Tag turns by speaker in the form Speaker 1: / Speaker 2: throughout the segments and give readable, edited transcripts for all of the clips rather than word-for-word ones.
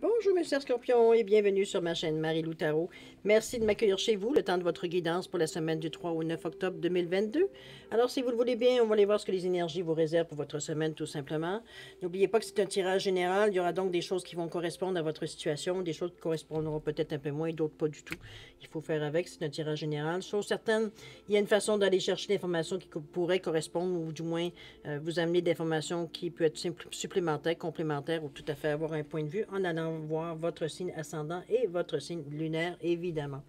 Speaker 1: Bonjour mes chers scorpions et bienvenue sur ma chaîne Marie-Lou Tarot. Merci de m'accueillir chez vous, le temps de votre guidance pour la semaine du 3 au 9 octobre 2022. Alors si vous le voulez bien, on va aller voir ce que les énergies vous réservent pour votre semaine tout simplement. N'oubliez pas que c'est un tirage général, il y aura donc des choses qui vont correspondre à votre situation, des choses qui correspondront peut-être un peu moins, d'autres pas du tout. Il faut faire avec, c'est un tirage général. Chose certaine, il y a une façon d'aller chercher l'information qui pourrait correspondre ou du moins vous amener des informations qui peut être supplémentaires, complémentaires ou tout à fait avoir un point de vue en allant voir votre signe ascendant et votre signe lunaire, évidemment.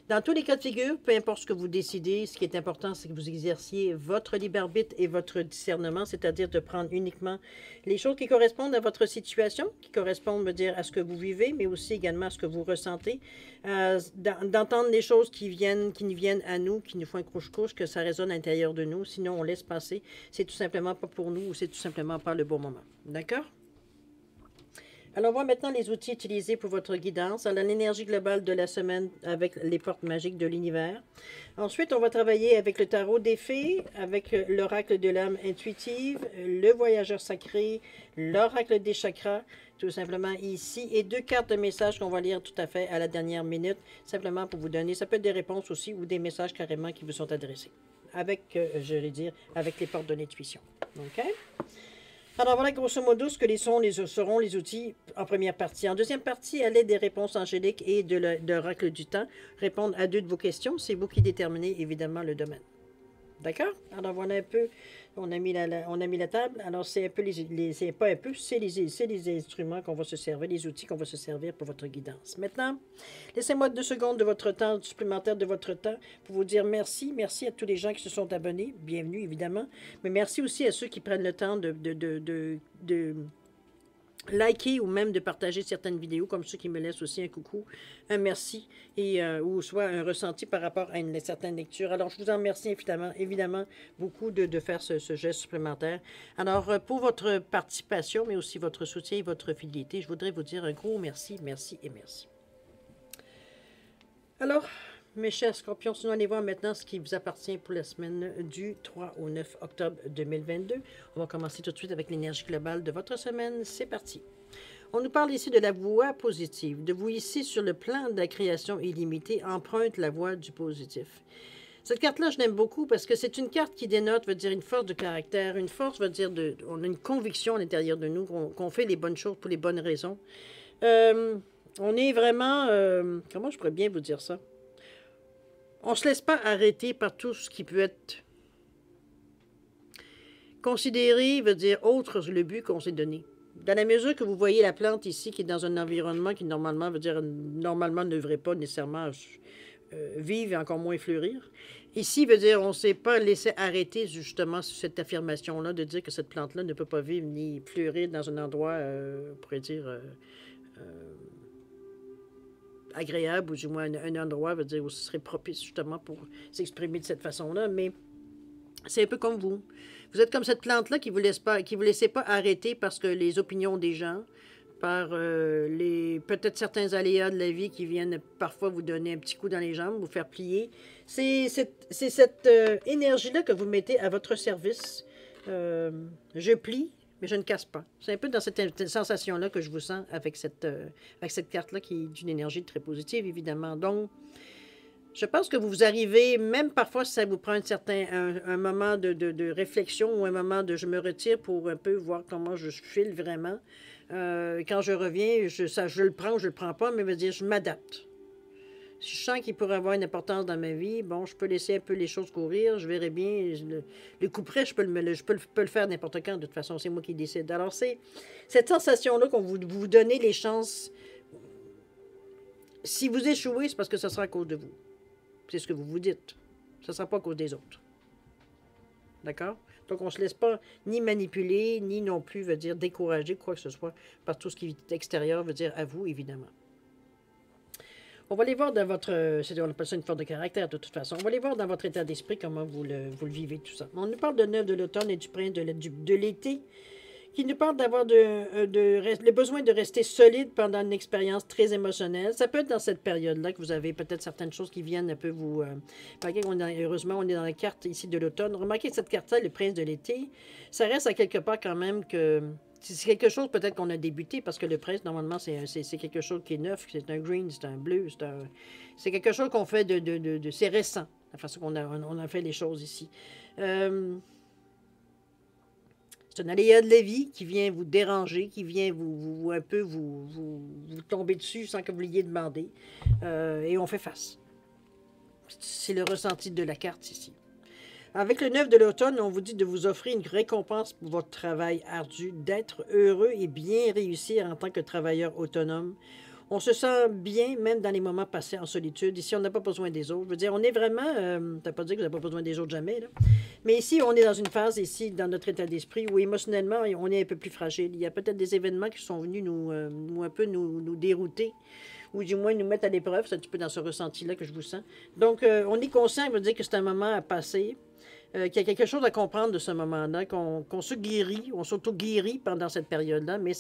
Speaker 1: Dans tous les cas de figure, peu importe ce que vous décidez, ce qui est important, c'est que vous exerciez votre libre arbitre et votre discernement, c'est-à-dire de prendre uniquement les choses qui correspondent à votre situation, qui correspondent, me dire, à ce que vous vivez, mais aussi également à ce que vous ressentez, d'entendre les choses qui nous viennent à nous, qui nous font un couche-couche, que ça résonne à l'intérieur de nous, sinon on laisse passer. C'est tout simplement pas pour nous ou c'est tout simplement pas le bon moment. D'accord? Alors, on voit maintenant les outils utilisés pour votre guidance. Alors, l'énergie globale de la semaine avec les portes magiques de l'univers. Ensuite, on va travailler avec le tarot des fées, avec l'oracle de l'âme intuitive, le voyageur sacré, l'oracle des chakras, tout simplement ici, et deux cartes de messages qu'on va lire tout à fait à la dernière minute, simplement pour vous donner, ça peut être des réponses aussi ou des messages carrément qui vous sont adressés, avec, je vais dire, avec les portes de l'intuition. OK? Alors voilà grosso modo ce que seront les outils en première partie. En deuxième partie, à l'aide des réponses angéliques et de l'oracle du temps, répondre à deux de vos questions. C'est vous qui déterminez évidemment le domaine. D'accord? Alors voilà un peu, on a mis la table. Alors c'est un peu c'est pas un peu, c'est les instruments qu'on va se servir, les outils qu'on va se servir pour votre guidance. Maintenant, laissez-moi 2 secondes de votre temps, supplémentaire de votre temps, pour vous dire merci. Merci à tous les gens qui se sont abonnés. Bienvenue évidemment. Mais merci aussi à ceux qui prennent le temps de liker ou même de partager certaines vidéos, comme ceux qui me laissent aussi un coucou, un merci, et, ou soit un ressenti par rapport à une certaine lecture. Alors, je vous en remercie évidemment beaucoup de faire ce geste supplémentaire. Alors, pour votre participation, mais aussi votre soutien et votre fidélité, je voudrais vous dire un gros merci, merci et merci. Alors, mes chers scorpions, sinon allez voir maintenant ce qui vous appartient pour la semaine du 3 au 9 octobre 2022. On va commencer tout de suite avec l'énergie globale de votre semaine. C'est parti. On nous parle ici de la voie positive. De vous ici sur le plan de la création illimitée emprunte la voie du positif. Cette carte-là, je l'aime beaucoup parce que c'est une carte qui dénote, veut dire une force de caractère, une force, veut dire on a une conviction à l'intérieur de nous qu'on fait les bonnes choses pour les bonnes raisons. On est vraiment, comment je pourrais bien vous dire ça? On ne se laisse pas arrêter par tout ce qui peut être considéré, veut dire autre le but qu'on s'est donné. Dans la mesure que vous voyez la plante ici, qui est dans un environnement qui normalement, veut dire normalement ne devrait pas nécessairement vivre et encore moins fleurir. Ici, veut dire on ne s'est pas laissé arrêter justement sur cette affirmation-là de dire que cette plante-là ne peut pas vivre ni fleurir dans un endroit, on pourrait dire... agréable, ou du moins un endroit, veut dire, où ce serait propice justement pour s'exprimer de cette façon-là, mais c'est un peu comme vous. Vous êtes comme cette plante-là qui vous laissez pas arrêter parce que les opinions des gens, par peut-être certains aléas de la vie qui viennent parfois vous donner un petit coup dans les jambes, vous faire plier. C'est cette énergie-là que vous mettez à votre service. Je plie, mais je ne casse pas. C'est un peu dans cette sensation-là que je vous sens avec cette carte-là qui est d'une énergie très positive, évidemment. Donc, je pense que vous arrivez, même parfois si ça vous prend un moment de réflexion ou un moment de je me retire pour un peu voir comment je file vraiment. Quand je reviens, je le prends ou je le prends pas, mais veut dire je m'adapte. Si je sens qu'il pourrait avoir une importance dans ma vie, bon, je peux laisser un peu les choses courir, je verrai bien. Le coup près, je peux le faire n'importe quand, de toute façon, c'est moi qui décide. Alors, c'est cette sensation-là qu'on vous donnez les chances. Si vous échouez, c'est parce que ce sera à cause de vous. C'est ce que vous vous dites. Ce ne sera pas à cause des autres. D'accord? Donc, on ne se laisse pas ni manipuler, ni non plus, veut dire, décourager, quoi que ce soit, par tout ce qui est extérieur, veut dire à vous, évidemment. On va aller voir dans votre... on appelle ça une force de caractère, de toute façon. On va aller voir dans votre état d'esprit comment vous le vivez, tout ça. On nous parle de neuf de l'automne et du printemps de l'été, qui nous parle d'avoir le besoin de rester solide pendant une expérience très émotionnelle. Ça peut être dans cette période-là que vous avez peut-être certaines choses qui viennent un peu vous... heureusement, on est dans la carte ici de l'automne. Remarquez cette carte-là, le prince de l'été, ça reste à quelque part quand même que c'est quelque chose peut-être qu'on a débuté, parce que le presse, normalement, c'est quelque chose qui est neuf, c'est un green, c'est un bleu, c'est quelque chose qu'on fait c'est récent, la façon on a fait les choses ici. C'est un aléa de la vie qui vient vous déranger, qui vient un peu vous tomber dessus sans que vous l'ayez demandé. Et on fait face. C'est le ressenti de la carte ici. Avec le 9 de l'automne, on vous dit de vous offrir une récompense pour votre travail ardu, d'être heureux et bien réussir en tant que travailleur autonome. On se sent bien, même dans les moments passés en solitude. Ici, on n'a pas besoin des autres. Je veux dire, on est vraiment... ça ne veut pas dire que vous n'avez pas besoin des autres jamais, là. Mais ici, on est dans une phase, ici, dans notre état d'esprit, où émotionnellement, on est un peu plus fragile. Il y a peut-être des événements qui sont venus nous dérouter, ou du moins nous mettre à l'épreuve. C'est un petit peu dans ce ressenti-là que je vous sens. Donc, on est conscient, ça veut dire que c'est un moment à passer. Qu'il y a quelque chose à comprendre de ce moment-là, qu'on se guérit, on s'auto-guérit pendant cette période-là, mais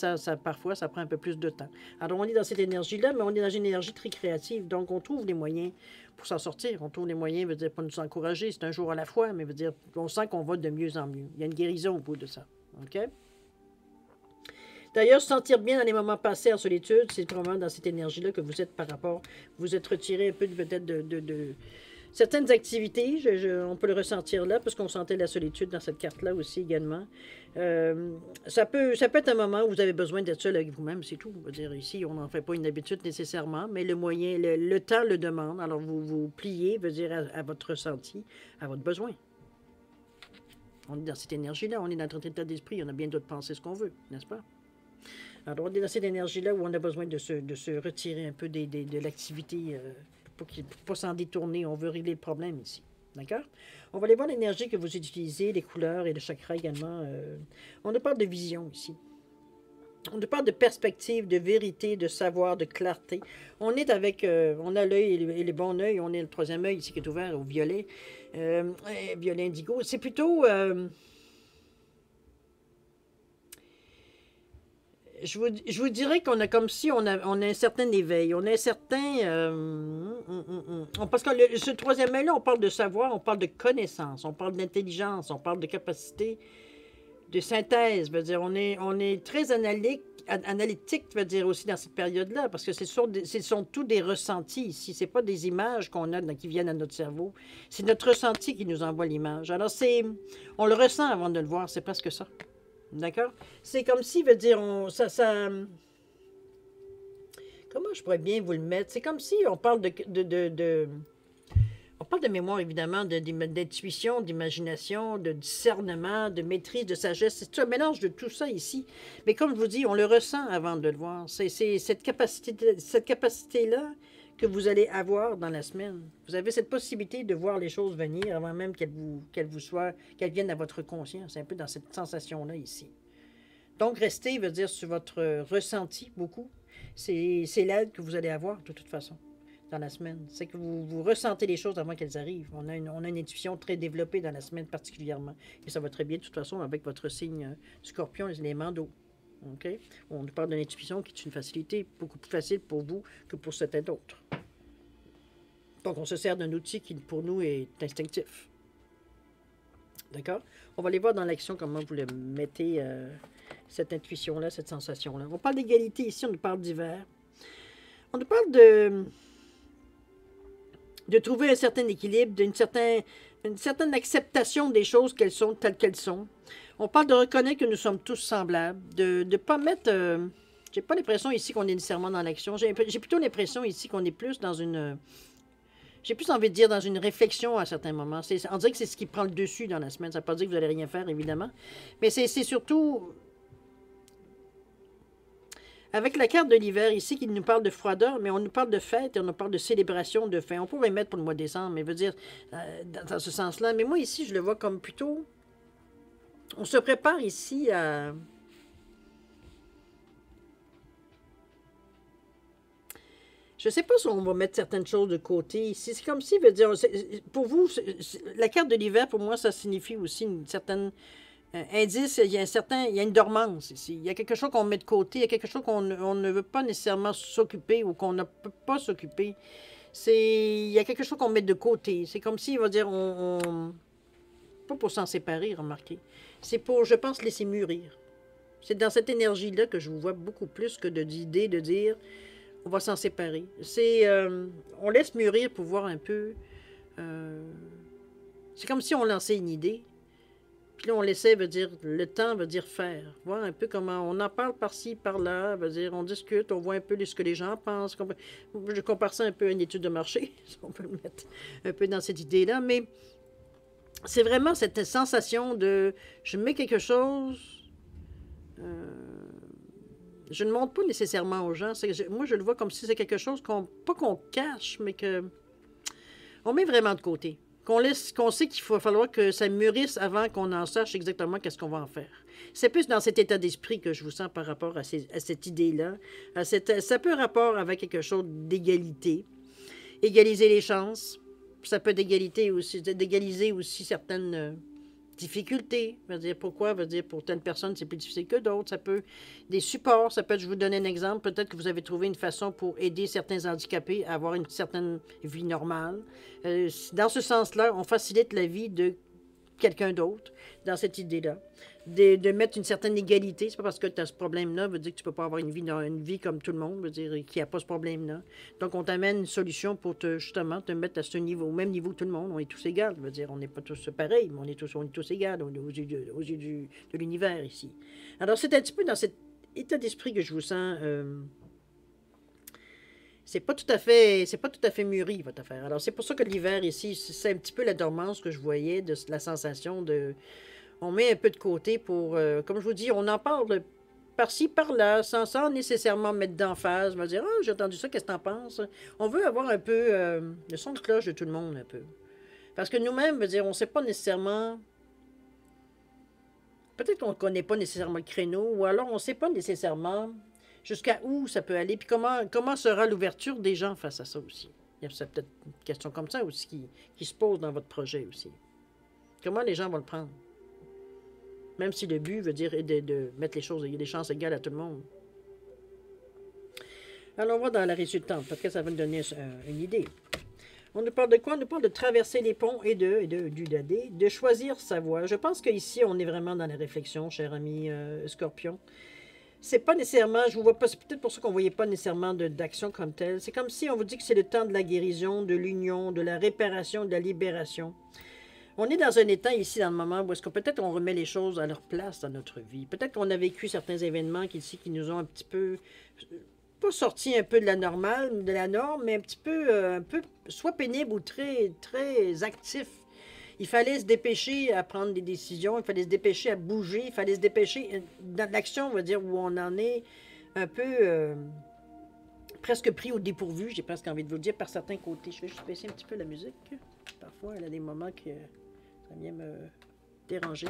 Speaker 1: parfois, ça prend un peu plus de temps. Alors, on est dans cette énergie-là, mais on est dans une énergie très créative, donc on trouve les moyens pour s'en sortir. On trouve les moyens, veut dire, pour nous encourager, c'est un jour à la fois, mais veut dire, on sent qu'on va de mieux en mieux. Il y a une guérison au bout de ça, OK? D'ailleurs, se sentir bien dans les moments passés en solitude, c'est vraiment dans cette énergie-là que vous êtes par rapport, vous êtes retiré un peu peut-être de certaines activités, on peut le ressentir là, parce qu'on sentait la solitude dans cette carte-là aussi également. Ça peut être un moment où vous avez besoin d'être seul avec vous-même, c'est tout. On va dire ici, on n'en fait pas une habitude nécessairement, mais le temps le demande. Alors vous vous pliez, veut dire à votre ressenti, à votre besoin. On est dans cette énergie-là, on est dans notre état d'esprit, on a bien d'autres penser ce qu'on veut, n'est-ce pas? Alors on est dans cette énergie-là où on a besoin de se retirer un peu de l'activité. Pour ne pas s'en détourner, on veut régler le problème ici. D'accord? On va aller voir l'énergie que vous utilisez, les couleurs et le chakra également. On nous parle de vision ici. On nous parle de perspective, de vérité, de savoir, de clarté. On est avec, on a l'œil et le bon œil, on est le troisième œil ici qui est ouvert au violet, violet indigo. C'est plutôt... je vous dirais qu'on a comme si on a un certain éveil, on a un certain... parce que ce troisième œil-là, on parle de savoir, on parle de connaissance, on parle d'intelligence, on parle de capacité de synthèse. Veut dire, on est très analytique, veut dire aussi dans cette période-là, parce que ce sont tous des ressentis ici. Ce n'est pas des images qu'on a qui viennent à notre cerveau. C'est notre ressenti qui nous envoie l'image. Alors, on le ressent avant de le voir, c'est presque ça. D'accord? C'est comme si, veut dire, comment je pourrais bien vous le mettre? C'est comme si on parle on parle de mémoire, évidemment, d'intuition, d'imagination, de discernement, de maîtrise, de sagesse. C'est un mélange de tout ça ici. Mais comme je vous dis, on le ressent avant de le voir. C'est cette capacité-là que vous allez avoir dans la semaine. Vous avez cette possibilité de voir les choses venir avant même qu'elles viennent à votre conscience. C'est un peu dans cette sensation-là ici. Donc, restez, veut dire, sur votre ressenti beaucoup. C'est l'aide que vous allez avoir de toute façon dans la semaine. C'est que vous ressentez les choses avant qu'elles arrivent. On a une intuition très développée dans la semaine particulièrement. Et ça va très bien de toute façon avec votre signe scorpion, les éléments d'eau. Okay? On nous parle d'une intuition qui est une facilité beaucoup plus facile pour vous que pour certains d'autres. Donc, on se sert d'un outil qui, pour nous, est instinctif. D'accord? On va aller voir dans l'action comment vous le mettez, cette intuition-là, cette sensation-là. On parle d'égalité ici, on nous parle d'hiver. On nous parle de trouver un certain équilibre, une certaine acceptation des choses qu'elles sont, telles qu'elles sont. On parle de reconnaître que nous sommes tous semblables, de ne pas mettre... j'ai pas l'impression ici qu'on est nécessairement dans l'action. J'ai plutôt l'impression ici qu'on est plus dans une... J'ai plus envie de dire dans une réflexion à certains moments. On dirait que c'est ce qui prend le dessus dans la semaine. Ça ne veut pas dire que vous n'allez rien faire, évidemment. Mais c'est surtout... Avec la carte de l'hiver ici qui nous parle de froideur, mais on nous parle de fête et on nous parle de célébration, de fin. On pourrait mettre pour le mois de décembre, mais veut dire dans ce sens-là. Mais moi ici, je le vois comme plutôt... On se prépare ici à... Je ne sais pas si on va mettre certaines choses de côté ici. C'est comme si, veut dire, pour vous, la carte de l'hiver, pour moi, ça signifie aussi une certaine indice. Il y a une dormance ici. Il y a quelque chose qu'on met de côté, il y a quelque chose qu'on ne veut pas nécessairement s'occuper ou qu'on ne peut pas s'occuper. Il y a quelque chose qu'on met de côté. C'est comme si, on va dire, pas pour s'en séparer, remarquez. C'est pour, je pense, laisser mûrir. C'est dans cette énergie-là que je vous vois beaucoup plus que d'idées de dire on va s'en séparer. C'est on laisse mûrir pour voir un peu. euh, c'est comme si on lançait une idée. Puis là, on laissait, veut dire, le temps veut dire faire. Voir un peu comment on en parle par-ci, par-là, veut dire, on discute, on voit un peu ce que les gens pensent. Je compare ça un peu à une étude de marché, si on peut le mettre un peu dans cette idée-là. Mais c'est vraiment cette sensation de je mets quelque chose. Je ne montre pas nécessairement aux gens. Moi, je le vois comme si c'est quelque chose pas qu'on cache, mais que on met vraiment de côté. Qu'on sait qu'il va falloir que ça mûrisse avant qu'on en sache exactement qu'est-ce qu'on va en faire. C'est plus dans cet état d'esprit que je vous sens par rapport à cette idée-là. Ça peut rapport avec quelque chose d'égalité. Égaliser les chances. Ça peut d'égaliser aussi certaines difficultés. Veut dire pourquoi? Veut dire pour telle personne, c'est plus difficile que d'autres. Ça peut des supports. Ça peut être, je vous donne un exemple, peut-être que vous avez trouvé une façon pour aider certains handicapés à avoir une certaine vie normale. Dans ce sens-là, on facilite la vie de quelqu'un d'autre dans cette idée-là. De mettre une certaine égalité. C'est pas parce que tu as ce problème-là, veut dire que tu peux pas avoir une vie comme tout le monde, veut dire qu'il n'y a pas ce problème-là. Donc, on t'amène une solution pour justement te mettre à ce niveau, au même niveau que tout le monde. On est tous égaux, veut dire, on n'est pas tous pareils, mais on est tous égaux aux yeux de l'univers ici. Alors, c'est un petit peu dans cet état d'esprit que je vous sens. C'est pas tout à fait mûri, votre affaire. Alors, c'est pour ça que l'hiver ici, c'est un petit peu la dormance que je voyais, de la sensation de on met un peu de côté pour, comme je vous dis, on en parle par-ci, par-là, sans nécessairement mettre d'emphase, me dire, ah, j'ai entendu ça, qu'est-ce que t'en penses? On veut avoir un peu le son de cloche de tout le monde, un peu. Parce que nous-mêmes, veut dire, on ne sait pas nécessairement, peut-être qu'on ne connaît pas nécessairement le créneau, ou alors on ne sait pas nécessairement jusqu'à où ça peut aller, puis comment sera l'ouverture des gens face à ça aussi. Il y a peut-être une question comme ça aussi qui se pose dans votre projet aussi. Comment les gens vont le prendre? Même si le but veut dire de mettre les chances égales à tout le monde. Alors, on va dans la résultante, parce que ça va nous donner une idée. On nous parle de quoi? On nous parle de traverser les ponts et de choisir sa voie. Je pense qu'ici, on est vraiment dans la réflexion, cher ami Scorpion. C'est pas nécessairement, je vous vois pas, c'est peut-être pour ça qu'on ne voyait pas nécessairement d'action comme telle. C'est comme si on vous dit que c'est le temps de la guérison, de l'union, de la réparation, de la libération. On est dans un état ici, dans le moment où est-ce que peut-être on remet les choses à leur place dans notre vie. Peut-être qu'on a vécu certains événements qui nous ont un petit peu, pas sorti un peu de la normale, de la norme, mais un peu soit pénible ou très, très actif. Il fallait se dépêcher à prendre des décisions, il fallait se dépêcher à bouger, il fallait se dépêcher dans l'action, on va dire, où on en est un peu presque pris au dépourvu, j'ai presque envie de vous le dire, par certains côtés. Je vais juste baisser un petit peu la musique. Parfois, elle a des moments que ça vient me déranger.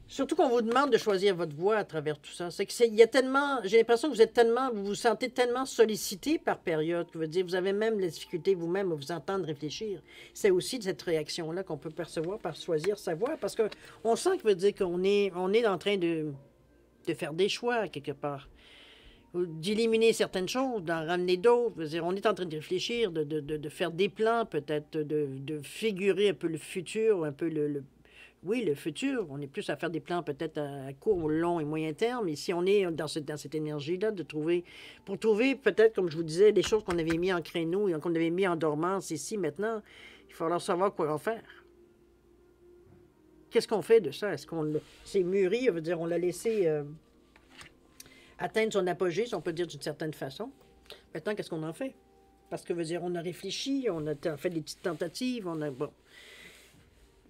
Speaker 1: Surtout qu'on vous demande de choisir votre voie à travers tout ça. C'est que il y a tellement, j'ai l'impression que vous vous sentez tellement sollicité par période, que vous avez même la difficulté vous-même à vous entendre réfléchir. C'est aussi de cette réaction-là qu'on peut percevoir par choisir sa voie, parce qu'on sent que veut dire qu'on est en train de faire des choix quelque part, d'éliminer certaines choses, d'en ramener d'autres. On est en train de réfléchir, de faire des plans, peut-être, de figurer un peu le futur, un peu oui, le futur. On est plus à faire des plans peut-être à court, long et moyen terme. Ici, on est dans cette énergie-là pour trouver peut-être, comme je vous disais, des choses qu'on avait mis en créneau et qu'on avait mis en dormance ici. Maintenant, il va falloir savoir quoi en faire. Qu'est-ce qu'on fait de ça? Est-ce qu'on c'est mûri? On l'a laissé atteindre son apogée, si on peut dire d'une certaine façon. Maintenant, qu'est-ce qu'on en fait? Parce que on a réfléchi, on a fait des petites tentatives, bon.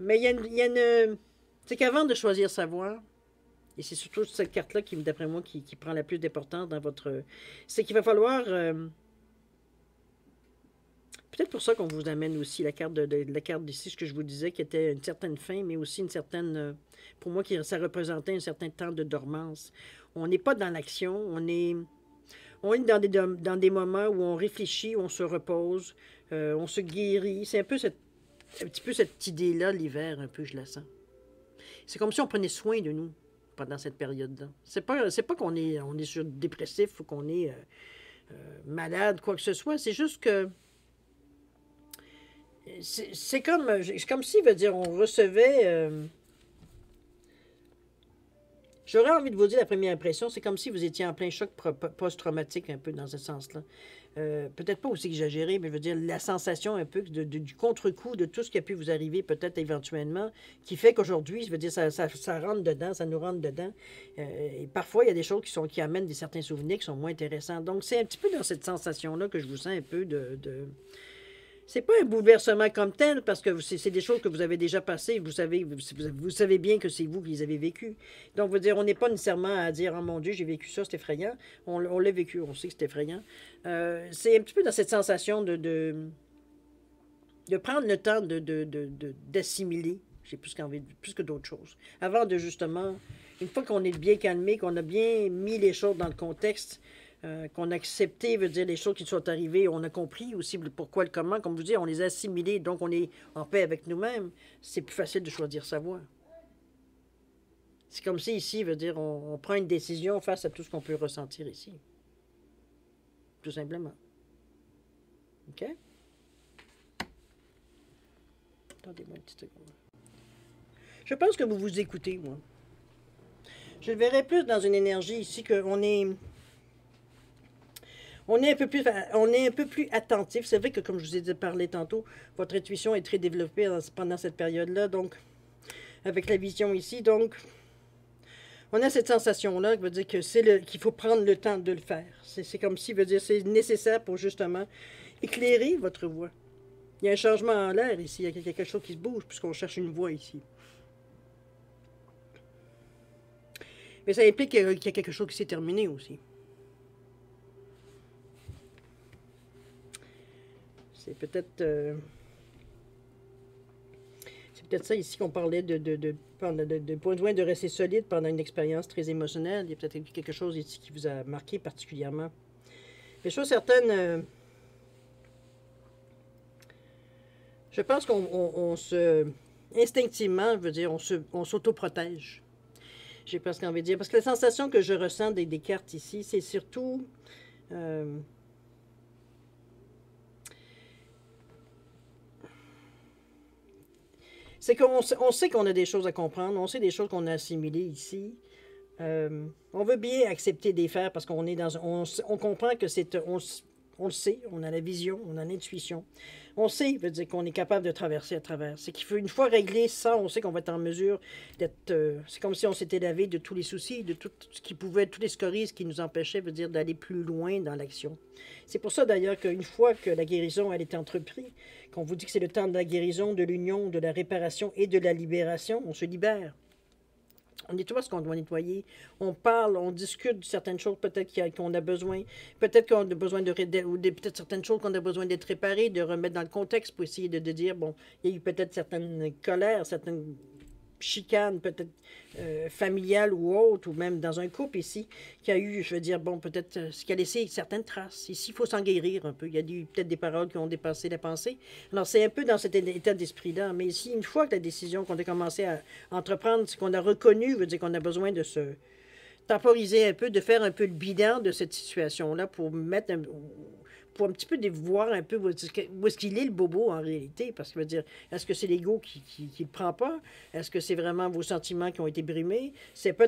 Speaker 1: Mais il y a une c'est qu'avant de choisir sa voie, et c'est surtout cette carte-là qui, d'après moi, qui prend la plus d'importance dans votre... C'est qu'il va falloir... peut-être pour ça qu'on vous amène aussi la carte la carte d'ici, ce que je vous disais, qui était une certaine fin, mais aussi une certaine... pour moi, ça représentait un certain temps de dormance. On n'est pas dans l'action, on est dans des moments où on réfléchit, où on se repose, on se guérit. C'est un petit peu cette idée-là, l'hiver, un peu, je la sens. C'est comme si on prenait soin de nous pendant cette période-là. C'est pas qu'on est, on est sur dépressif ou qu'on est malade, quoi que ce soit. C'est juste que c'est comme si, on recevait... J'aurais envie de vous dire, la première impression, c'est comme si vous étiez en plein choc post-traumatique, un peu dans ce sens-là. Peut-être pas aussi exagéré, mais je veux dire, la sensation un peu du contre-coup de tout ce qui a pu vous arriver, peut-être éventuellement, qui fait qu'aujourd'hui, je veux dire, ça rentre dedans, ça nous rentre dedans. Et parfois, il y a des choses qui amènent des certains souvenirs qui sont moins intéressants. Donc, c'est un petit peu dans cette sensation-là que je vous sens un peu C'est pas un bouleversement comme tel, parce que c'est des choses que vous avez déjà passées. Vous savez bien que c'est vous qui les avez vécues. Donc, vous dire, on n'est pas nécessairement à dire, oh mon Dieu, j'ai vécu ça, c'est effrayant. On l'a vécu, on sait que c'est effrayant. C'est un petit peu dans cette sensation de prendre le temps d'assimiler. J'ai plus qu'envie, plus que d'autres choses. Avant de justement, une fois qu'on est bien calmé, qu'on a bien mis les choses dans le contexte, qu'on a accepté, veut dire les choses qui sont arrivées, on a compris aussi le pourquoi, le comment, comme je vous dis, on les a assimilées, donc on est en paix avec nous-mêmes, c'est plus facile de choisir sa voie. C'est comme si ici, veut dire, on prend une décision face à tout ce qu'on peut ressentir ici. Tout simplement. OK? Attendez-moi une petite seconde. Je pense que vous vous écoutez, moi. Je le verrais plus dans une énergie ici qu'on est... On est un peu plus attentif. C'est vrai que, comme je vous ai parlé tantôt, votre intuition est très développée pendant cette période-là, donc, avec la vision ici. Donc, on a cette sensation-là qui veut dire que qu'il faut prendre le temps de le faire. C'est comme si, veut dire, c'est nécessaire pour justement éclairer votre voie. Il y a un changement en l'air ici. Il y a quelque chose qui se bouge puisqu'on cherche une voie ici. Mais ça implique qu'il y a quelque chose qui s'est terminé aussi. C'est peut-être ça ici qu'on parlait de besoin de rester solide pendant une expérience très émotionnelle. Il y a peut-être quelque chose ici qui vous a marqué particulièrement. Mais chose certaine, je pense qu'on instinctivement, je veux dire, on s'autoprotège. J'ai presque envie de dire. Parce que la sensation que je ressens des cartes ici, c'est surtout... c'est qu'on sait qu'on a des choses à comprendre, on sait des choses qu'on a assimilées ici. On veut bien accepter des faits parce qu'on est dans... On comprend que c'est... On le sait, on a la vision, on a l'intuition. On sait, veut dire qu'on est capable de traverser à travers. C'est qu'il faut une fois réglé ça, on sait qu'on va être en mesure d'être... c'est comme si on s'était lavé de tous les soucis, de tout ce qui pouvait, toutes les scories qui nous empêchaient, veut dire, d'aller plus loin dans l'action. C'est pour ça d'ailleurs qu'une fois que la guérison, elle est entreprise, qu'on vous dit que c'est le temps de la guérison, de l'union, de la réparation et de la libération, on se libère. On nettoie ce qu'on doit nettoyer. On parle, on discute de certaines choses peut-être qu'on a besoin. Peut-être qu'on a besoin peut-être certaines choses qu'on a besoin d'être réparées, de remettre dans le contexte pour essayer de dire, bon, il y a eu peut-être certaines colères, certaines chicanes, peut-être familiales ou autres, ou même dans un couple ici, qui a eu, je veux dire, bon, peut-être ce qui a laissé certaines traces. Ici, il faut s'en guérir un peu. Il y a peut-être des paroles qui ont dépassé la pensée. Alors, c'est un peu dans cet état d'esprit-là. Mais ici, une fois que la décision qu'on a commencé à entreprendre, c'est qu'on a reconnu, veut dire qu'on a besoin de se temporiser un peu, de faire un peu le bilan de cette situation-là pour mettre pour un petit peu voir un peu où est-ce qu'il est le bobo en réalité, parce que veut dire, est-ce que c'est l'ego qui le prend pas? Est-ce que c'est vraiment vos sentiments qui ont été brimés? C'est pas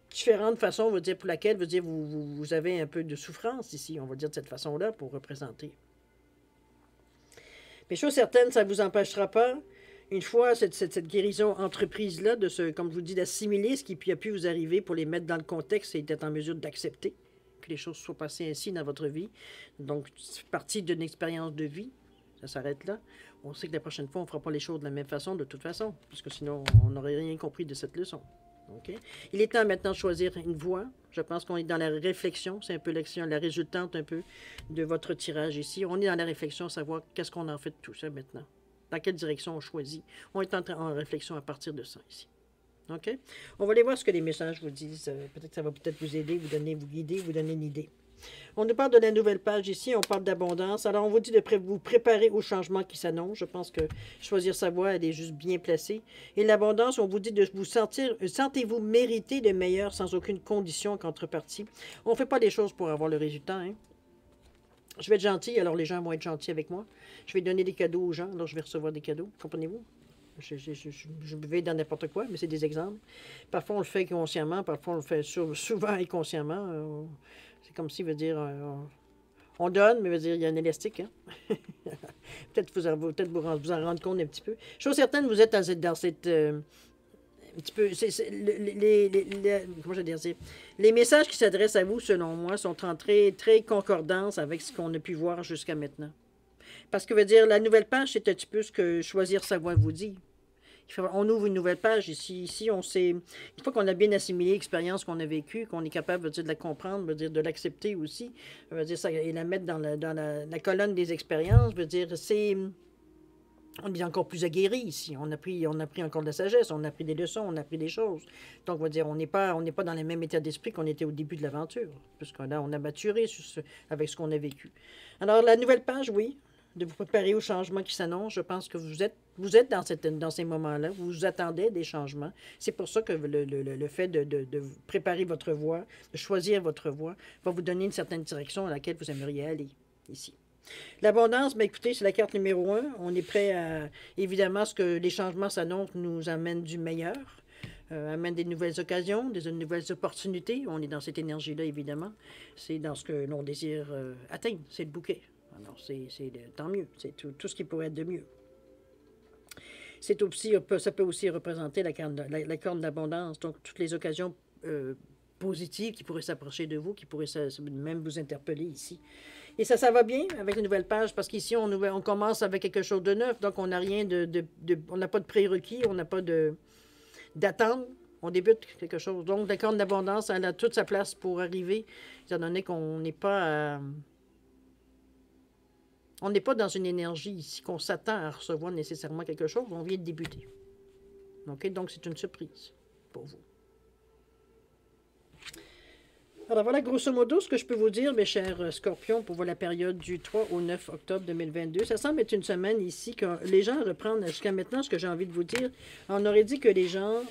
Speaker 1: différentes façons, veut dire, pour laquelle veut dire vous avez un peu de souffrance ici, on va dire de cette façon-là, pour représenter. Mais chose certaine, ça ne vous empêchera pas, une fois cette guérison entreprise-là, comme je vous dis, d'assimiler ce qui a pu vous arriver pour les mettre dans le contexte et d'être en mesure d'accepter que les choses soient passées ainsi dans votre vie. Donc, c'est partie d'une expérience de vie. Ça s'arrête là. On sait que la prochaine fois, on ne fera pas les choses de la même façon, de toute façon, parce que sinon, on n'aurait rien compris de cette leçon. Okay? Il est temps maintenant de choisir une voie. Je pense qu'on est dans la réflexion. C'est un peu la résultante un peu de votre tirage ici. On est dans la réflexion, savoir qu'est-ce qu'on en fait de tout ça maintenant. Dans quelle direction on choisit. On est en réflexion à partir de ça ici. OK? On va aller voir ce que les messages vous disent. Peut-être que ça va peut-être vous aider, vous guider, vous donner une idée. On nous parle de la nouvelle page ici, on parle d'abondance. Alors, on vous dit de vous préparer au changement qui s'annonce. Je pense que choisir sa voie, elle est juste bien placée. Et l'abondance, on vous dit de vous sentez-vous mériter le meilleur sans aucune condition en contrepartie. On ne fait pas les choses pour avoir le résultat, hein? Je vais être gentil, alors les gens vont être gentils avec moi. Je vais donner des cadeaux aux gens, alors je vais recevoir des cadeaux, comprenez-vous? Je vais dans n'importe quoi, mais c'est des exemples. Parfois, on le fait consciemment, parfois, on le fait souvent inconsciemment. C'est comme si, veut dire, on donne, mais veut dire, il y a un élastique. Hein? Peut-être vous en rendre compte un petit peu. Chose certaine, vous êtes dans cette un petit peu. Comment je vais dire? Les messages qui s'adressent à vous, selon moi, sont en très concordance avec ce qu'on a pu voir jusqu'à maintenant. Parce que veut dire, la nouvelle page, c'est un petit peu ce que choisir sa voie vous dit. On ouvre une nouvelle page ici. Ici, on sait. Une fois qu'on a bien assimilé l'expérience qu'on a vécue, qu'on est capable veut dire, de la comprendre, veut dire, de l'accepter aussi, veut dire, ça, et la mettre dans la colonne des expériences, veut dire, c'est. On est encore plus aguerri ici. On a pris encore de la sagesse, on a pris des leçons, on a appris des choses. Donc, on va dire, on n'est pas dans le même état d'esprit qu'on était au début de l'aventure, puisque là, on a maturé avec ce qu'on a vécu. Alors, la nouvelle page, oui, de vous préparer aux changements qui s'annoncent. Je pense que vous êtes dans ces moments-là, vous vous attendez des changements. C'est pour ça que le fait de préparer votre voie, de choisir votre voie, va vous donner une certaine direction à laquelle vous aimeriez aller ici. L'abondance, bien écoutez, c'est la carte numéro 1. On est prêt à, évidemment, ce que les changements s'annoncent nous amènent du meilleur, amènent des nouvelles occasions, des nouvelles opportunités. On est dans cette énergie-là, évidemment. C'est dans ce que l'on désire atteindre, c'est le bouquet. Alors, tant mieux, c'est tout ce qui pourrait être de mieux. C'est aussi, ça peut aussi représenter la corne d'abondance, donc toutes les occasions positives qui pourraient s'approcher de vous, qui pourraient même vous interpeller ici. Et ça va bien avec les nouvelles pages, parce qu'ici, on commence avec quelque chose de neuf, donc on n'a rien on n'a pas de prérequis, on n'a pas d'attente, on débute quelque chose. Donc, la corne d'abondance, elle a toute sa place pour arriver, étant donné qu'on n'est pas on n'est pas dans une énergie ici qu'on s'attend à recevoir nécessairement quelque chose, on vient de débuter. OK? Donc, c'est une surprise pour vous. Alors voilà, grosso modo, ce que je peux vous dire, mes chers scorpions, pour la période du 3 au 9 octobre 2022. Ça semble être une semaine ici que les gens reprennent jusqu'à maintenant ce que j'ai envie de vous dire. On aurait dit que les gens,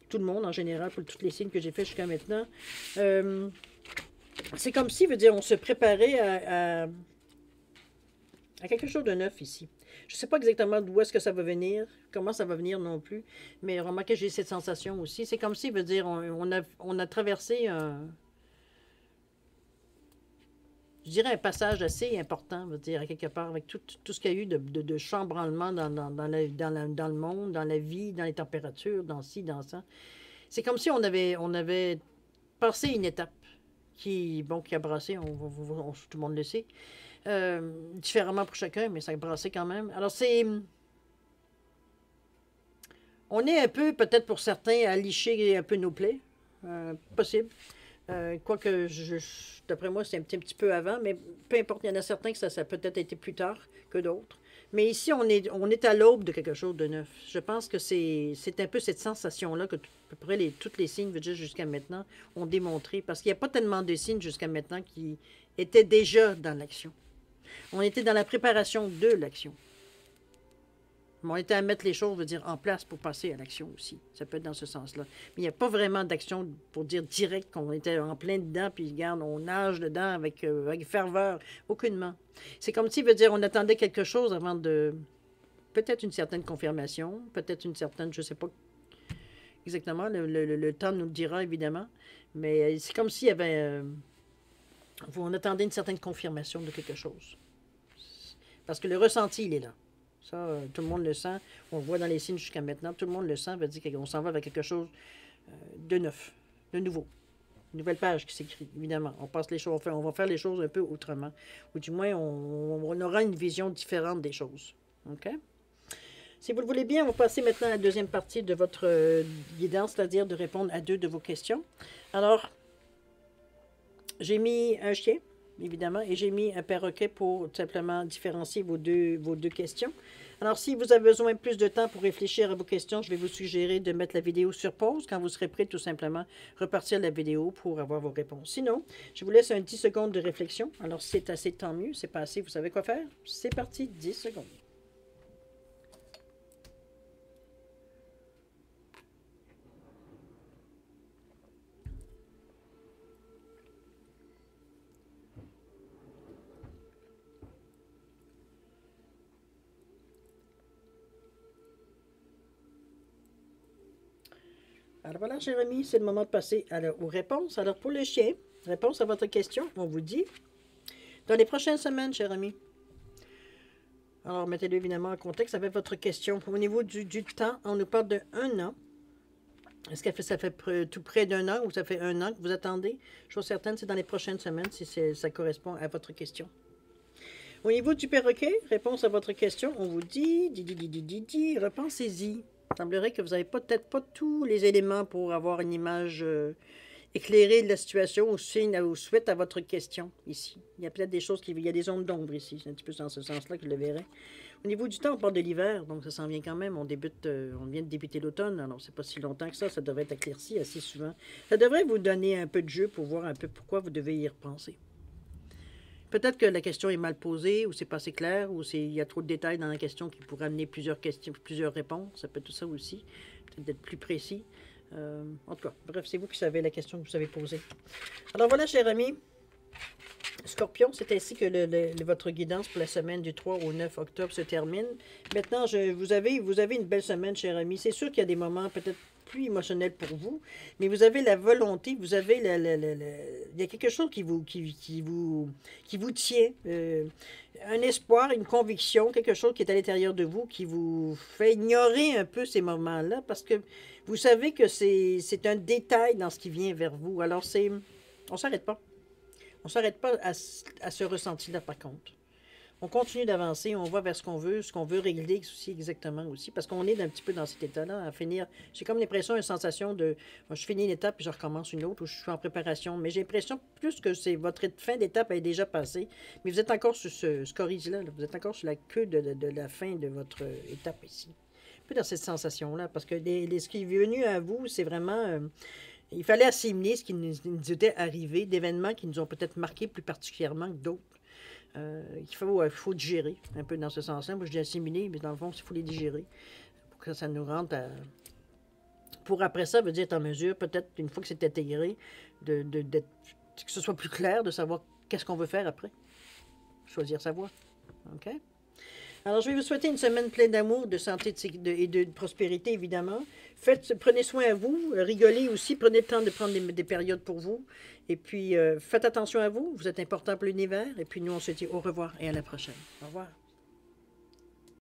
Speaker 1: tout le monde en général, pour tous les signes que j'ai fait jusqu'à maintenant, c'est comme si, veut dire, on se préparait à quelque chose de neuf ici. Je ne sais pas exactement d'où est-ce que ça va venir, comment ça va venir non plus, mais remarquez, j'ai cette sensation aussi. C'est comme si, veut dire, on a traversé je dirais un passage assez important, veut dire, à quelque part, avec tout ce qu'il y a eu de chambranlement dans le monde, dans la vie, dans les températures, dans ci, dans ça. C'est comme si on avait passé une étape qui a brassé, tout le monde le sait. Différemment pour chacun, mais ça a brassé quand même. Alors, on est un peu, peut-être pour certains, à licher un peu nos plaies. Possible. Quoique, d'après moi, c'est un petit peu avant, mais peu importe, il y en a certains que ça a peut-être été plus tard que d'autres. Mais ici, on est à l'aube de quelque chose de neuf. Je pense que c'est un peu cette sensation-là que à peu près tous les signes, jusqu'à maintenant, ont démontré. Parce qu'il n'y a pas tellement de signes jusqu'à maintenant qui étaient déjà dans l'action. On était dans la préparation de l'action. Mais on était à mettre les choses, en place pour passer à l'action aussi. Ça peut être dans ce sens-là. Mais il n'y a pas vraiment d'action, pour dire direct, qu'on était en plein dedans, puis regarde, on nage dedans avec ferveur. Aucunement. C'est comme si, on attendait quelque chose avant de... Peut-être une certaine confirmation, peut-être une certaine, je ne sais pas exactement, le temps nous le dira, évidemment. Mais c'est comme s'il y avait... on attendait une certaine confirmation de quelque chose. Parce que le ressenti, il est là. Ça, tout le monde le sent. On le voit dans les signes jusqu'à maintenant. Tout le monde le sent. Veut dire qu'on s'en va vers quelque chose de neuf, de nouveau. Une nouvelle page qui s'écrit, évidemment. On passe les choses, on va faire les choses un peu autrement. Ou du moins, on aura une vision différente des choses. OK? Si vous le voulez bien, on va passer maintenant à la deuxième partie de votre guidance, c'est-à-dire de répondre à 2 de vos questions. Alors, j'ai mis un chien, évidemment, et j'ai mis un perroquet pour simplement différencier vos deux questions. Alors, si vous avez besoin de plus de temps pour réfléchir à vos questions, je vais vous suggérer de mettre la vidéo sur pause. Quand vous serez prêt, tout simplement, repartir la vidéo pour avoir vos réponses. Sinon, je vous laisse un 10 secondes de réflexion. Alors, si c'est assez, tant mieux. C'est pas assez, vous savez quoi faire? C'est parti, 10 secondes. Alors voilà, cher ami, c'est le moment de passer aux réponses. Alors pour le chien, réponse à votre question, on vous dit, dans les prochaines semaines, cher ami. Alors mettez-le évidemment en contexte avec votre question. Au niveau du temps, on nous parle de 1 an. Est-ce que ça fait tout près d'1 an ou ça fait 1 an que vous attendez? Chose certaine, c'est dans les prochaines semaines si ça correspond à votre question. Au niveau du perroquet, réponse à votre question, on vous dit, repensez-y. Il semblerait que vous n'avez peut-être pas tous les éléments pour avoir une image éclairée de la situation ou suite à votre question ici. Il y a peut-être des choses il y a des zones d'ombre ici. C'est un petit peu dans ce sens-là que je le verrai. Au niveau du temps, on parle de l'hiver, donc ça s'en vient quand même. On vient de débuter l'automne, alors c'est pas si longtemps que ça devrait être éclairci assez souvent. Ça devrait vous donner un peu de jeu pour voir un peu pourquoi vous devez y repenser. Peut-être que la question est mal posée, ou c'est pas assez clair, ou il y a trop de détails dans la question qui pourraient amener plusieurs questions, plusieurs réponses. Ça peut être tout ça aussi. Peut-être d'être plus précis. En tout cas, bref, c'est vous qui savez la question que vous avez posée. Alors voilà, cher ami. Scorpion, c'est ainsi que votre guidance pour la semaine du 3 au 9 octobre se termine. Maintenant, vous avez une belle semaine, cher ami. C'est sûr qu'il y a des moments peut-être plus émotionnels pour vous, mais vous avez la volonté, vous avez il y a quelque chose qui vous tient, un espoir, une conviction, quelque chose qui est à l'intérieur de vous qui vous fait ignorer un peu ces moments-là parce que vous savez que c'est un détail dans ce qui vient vers vous. Alors, on ne s'arrête pas. On ne s'arrête pas à ce ressenti-là, par contre. On continue d'avancer, on va vers ce qu'on veut régler aussi exactement aussi, parce qu'on est un petit peu dans cet état-là, à finir. J'ai comme l'impression, une sensation de, je finis une étape puis je recommence une autre, ou je suis en préparation, mais j'ai l'impression plus que votre fin d'étape est déjà passée, mais vous êtes encore sur ce corrige-là, vous êtes encore sur la queue de la fin de votre étape ici. Un peu dans cette sensation-là, parce que ce qui est venu à vous, c'est vraiment... il fallait assimiler ce qui nous était arrivé, d'événements qui nous ont peut-être marqués plus particulièrement que d'autres. Il faut digérer, un peu dans ce sens-là. Moi, je dis assimiler, mais dans le fond, il faut les digérer pour que ça nous rentre à... Pour après ça, veut dire être en mesure, peut-être, une fois que c'est intégré, que ce soit plus clair, de savoir qu'est-ce qu'on veut faire après. Choisir sa voie. OK? Alors, je vais vous souhaiter une semaine pleine d'amour, de santé et de prospérité, évidemment. Prenez soin à vous, rigolez aussi, prenez le temps de prendre des périodes pour vous. Et puis, faites attention à vous, vous êtes important pour l'univers. Et puis, nous, on se dit au revoir et à la prochaine. Au revoir.